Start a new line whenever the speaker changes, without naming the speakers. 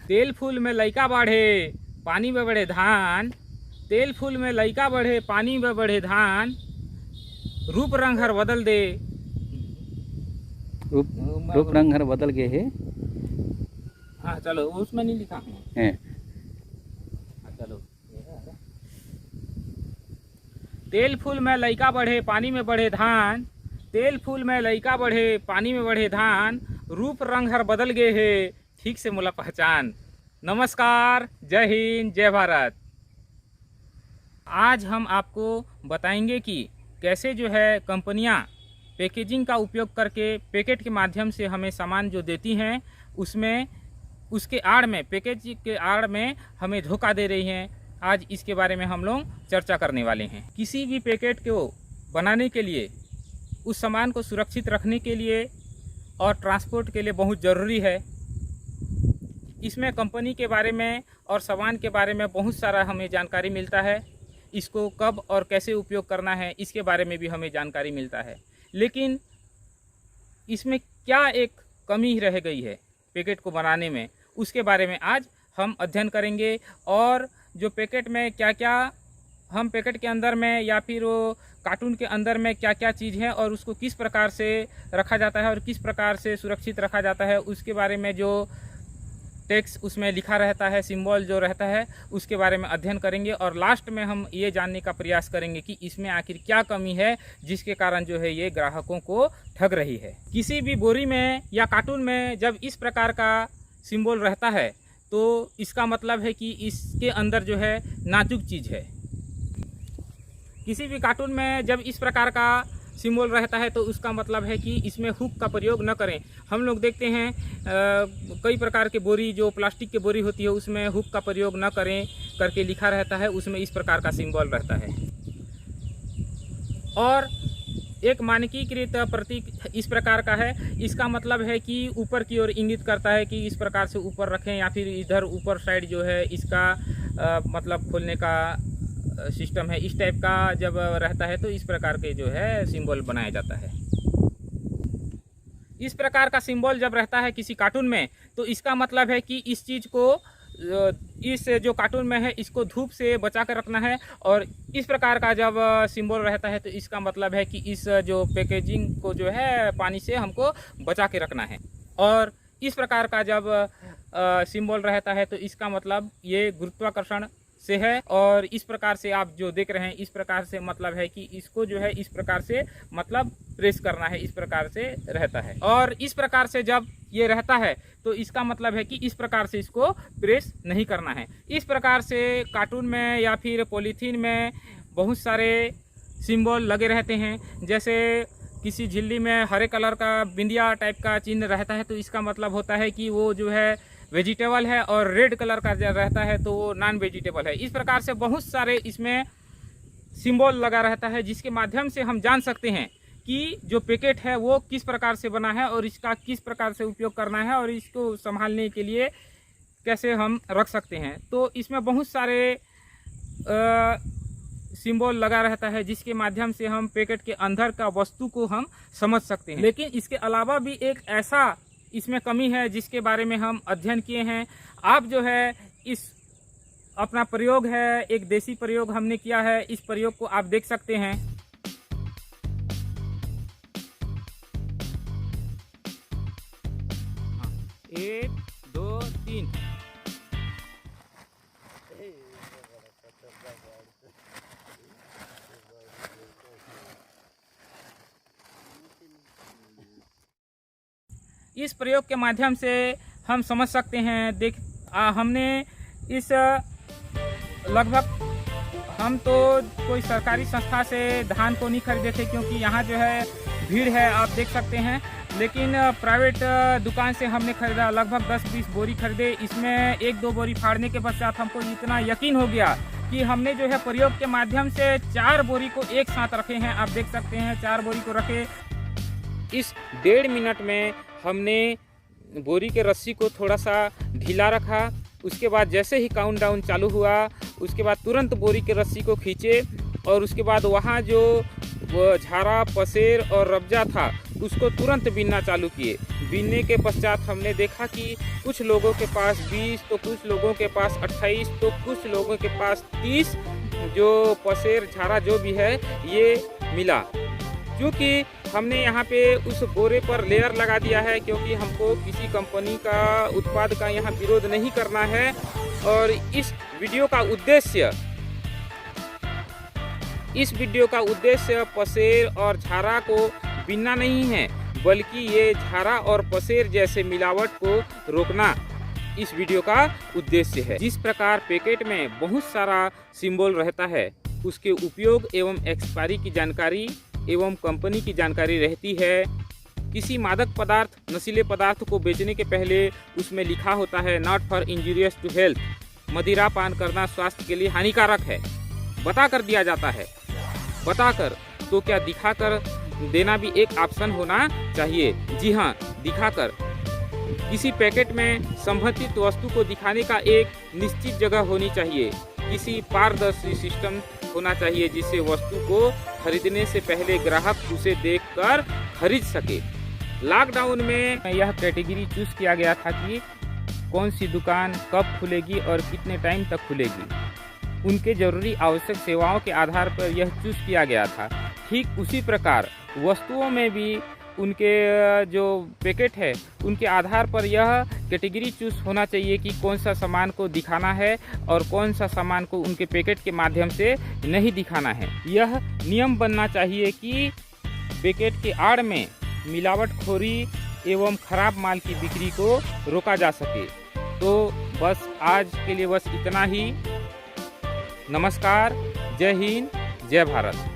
तेल फूल में लइका बढ़े पानी में बढ़े धान, तेल फूल में लइका बढ़े पानी में बढ़े धान, रूप रंग हर बदल दे।
रूप रंग हर बदल गए है।
हाँ चलो, उसमें नहीं लिखा है। चलो, तेल फूल में लइका बढ़े पानी में बढ़े धान, तेल फूल में लइका बढ़े पानी में बढ़े धान, रूप रंग हर बदल गए है, ठीक से मोला पहचान। नमस्कार, जय हिंद, जय भारत। आज हम आपको बताएंगे कि कैसे जो है कंपनियां पैकेजिंग का उपयोग करके पैकेट के माध्यम से हमें सामान जो देती हैं उसमें उसके आड़ में, पैकेज के आड़ में हमें धोखा दे रही हैं। आज इसके बारे में हम लोग चर्चा करने वाले हैं। किसी भी पैकेट को बनाने के लिए, उस सामान को सुरक्षित रखने के लिए और ट्रांसपोर्ट के लिए बहुत ज़रूरी है। इसमें कंपनी के बारे में और सामान के बारे में बहुत सारा हमें जानकारी मिलता है। इसको कब और कैसे उपयोग करना है इसके बारे में भी हमें जानकारी मिलता है। लेकिन इसमें क्या एक कमी रह गई है पैकेट को बनाने में, उसके बारे में आज हम अध्ययन करेंगे। और जो पैकेट में क्या क्या हम पैकेट के अंदर में या फिर वो कार्टून के अंदर में क्या क्या चीज़ है और उसको किस प्रकार से रखा जाता है और किस प्रकार से सुरक्षित रखा जाता है, उसके बारे में जो टेक्स्ट उसमें लिखा रहता है, सिंबल जो रहता है, उसके बारे में अध्ययन करेंगे। और लास्ट में हम ये जानने का प्रयास करेंगे कि इसमें आखिर क्या कमी है जिसके कारण जो है ये ग्राहकों को ठग रही है। किसी भी बोरी में या कार्टून में जब इस प्रकार का सिंबल रहता है तो इसका मतलब है कि इसके अंदर जो है नाजुक चीज़ है। किसी भी कार्टून में जब इस प्रकार का सिंबल रहता है तो उसका मतलब है कि इसमें हुक का प्रयोग न करें। हम लोग देखते हैं कई प्रकार के बोरी, जो प्लास्टिक की बोरी होती है उसमें हुक का प्रयोग न करें करके लिखा रहता है, उसमें इस प्रकार का सिंबल रहता है। और एक मानकीकृत प्रतीक इस प्रकार का है, इसका मतलब है कि ऊपर की ओर इंगित करता है कि इस प्रकार से ऊपर रखें, या फिर इधर ऊपर साइड जो है इसका मतलब खोलने का सिस्टम है। इस टाइप का जब रहता है तो इस प्रकार के जो है सिंबल बनाया जाता है। इस प्रकार का सिंबल जब रहता है किसी कार्टून में तो इसका मतलब है कि इस चीज़ को, इस जो कार्टून में है इसको धूप से बचा कर रखना है। और इस प्रकार का जब सिंबल रहता है तो इसका मतलब है कि इस जो पैकेजिंग को जो है पानी से हमको बचा के रखना है। और इस प्रकार का जब सिंबल रहता है तो इसका मतलब ये गुरुत्वाकर्षण से है। और इस प्रकार से आप जो देख रहे हैं, इस प्रकार से मतलब है कि इसको जो है इस प्रकार से मतलब प्रेस करना है, इस प्रकार से रहता है। और इस प्रकार से जब ये रहता है तो इसका मतलब है कि इस प्रकार से इसको प्रेस नहीं करना है। इस प्रकार से कार्टून में या फिर पॉलीथीन में बहुत सारे सिंबल लगे रहते हैं। जैसे किसी झिल्ली में हरे कलर का बिंदिया टाइप का चिन्ह रहता है तो इसका मतलब होता है कि वो जो है वेजिटेबल है, और रेड कलर का जो रहता है तो वो नॉन वेजिटेबल है। इस प्रकार से बहुत सारे इसमें सिंबल लगा रहता है जिसके माध्यम से हम जान सकते हैं कि जो पैकेट है वो किस प्रकार से बना है और इसका किस प्रकार से उपयोग करना है और इसको संभालने के लिए कैसे हम रख सकते हैं। तो इसमें बहुत सारे सिंबल लगा रहता है जिसके माध्यम से हम पैकेट के अंदर का वस्तु को हम समझ सकते हैं। लेकिन इसके अलावा भी एक ऐसा इसमें कमी है जिसके बारे में हम अध्ययन किए हैं। आप जो है इस अपना प्रयोग है, एक देसी प्रयोग हमने किया है, इस प्रयोग को आप देख सकते हैं। एक, दो, तीन। इस प्रयोग के माध्यम से हम समझ सकते हैं। हमने इस लगभग हम तो कोई सरकारी संस्था से धान को नहीं खरीदे थे क्योंकि यहाँ जो है भीड़ है, आप देख सकते हैं। लेकिन प्राइवेट दुकान से हमने खरीदा, लगभग 10-20 बोरी खरीदे। इसमें 1-2 बोरी फाड़ने के पश्चात हमको इतना यकीन हो गया कि हमने जो है प्रयोग के माध्यम से 4 बोरी को एक साथ रखे हैं। आप देख सकते हैं 4 बोरी को रखे। इस 1.5 मिनट में हमने बोरी के रस्सी को थोड़ा सा ढीला रखा। उसके बाद जैसे ही काउंटडाउन चालू हुआ उसके बाद तुरंत बोरी के रस्सी को खींचे और उसके बाद वहाँ जो झारा, पसेर और रब्जा था उसको तुरंत बीनना चालू किए। बीनने के पश्चात हमने देखा कि कुछ लोगों के पास 20 तो कुछ लोगों के पास 28 तो कुछ लोगों के पास 30 जो पसेर झाड़ा जो भी है ये मिला। क्योंकि हमने यहाँ पे उस बोरे पर लेयर लगा दिया है, क्योंकि हमको किसी कंपनी का उत्पाद का यहाँ विरोध नहीं करना है। और इस वीडियो का उद्देश्य पसेर और झारा को बीनना नहीं है, बल्कि ये झारा और पसेर जैसे मिलावट को रोकना इस वीडियो का उद्देश्य है। जिस प्रकार पैकेट में बहुत सारा सिंबल रहता है, उसके उपयोग एवं एक्सपायरी की जानकारी एवं कंपनी की जानकारी रहती है। किसी मादक पदार्थ, नशीले पदार्थ को बेचने के पहले उसमें लिखा होता है not for injurious to health, मदिरा पान करना स्वास्थ्य के लिए हानिकारक है, बता कर दिया जाता है। बताकर तो क्या, दिखाकर देना भी एक ऑप्शन होना चाहिए। जी हाँ, दिखाकर। किसी पैकेट में संबंधित वस्तु को दिखाने का एक निश्चित जगह होनी चाहिए। किसी पारदर्शी सिस्टम होना चाहिए जिससे वस्तु को खरीदने से पहले ग्राहक उसे देखकर खरीद सके। लॉकडाउन में यह कैटेगरी चूज किया गया था कि कौन सी दुकान कब खुलेगी और कितने टाइम तक खुलेगी। उनके जरूरी आवश्यक सेवाओं के आधार पर यह चूज किया गया था। ठीक उसी प्रकार वस्तुओं में भी उनके जो पैकेट है उनके आधार पर यह कैटेगरी चूज होना चाहिए कि कौन सा सामान को दिखाना है और कौन सा सामान को उनके पैकेट के माध्यम से नहीं दिखाना है। यह नियम बनना चाहिए कि पैकेट के आड़ में मिलावटखोरी एवं खराब माल की बिक्री को रोका जा सके। तो बस आज के लिए बस इतना ही। नमस्कार, जय हिंद, जय भारत।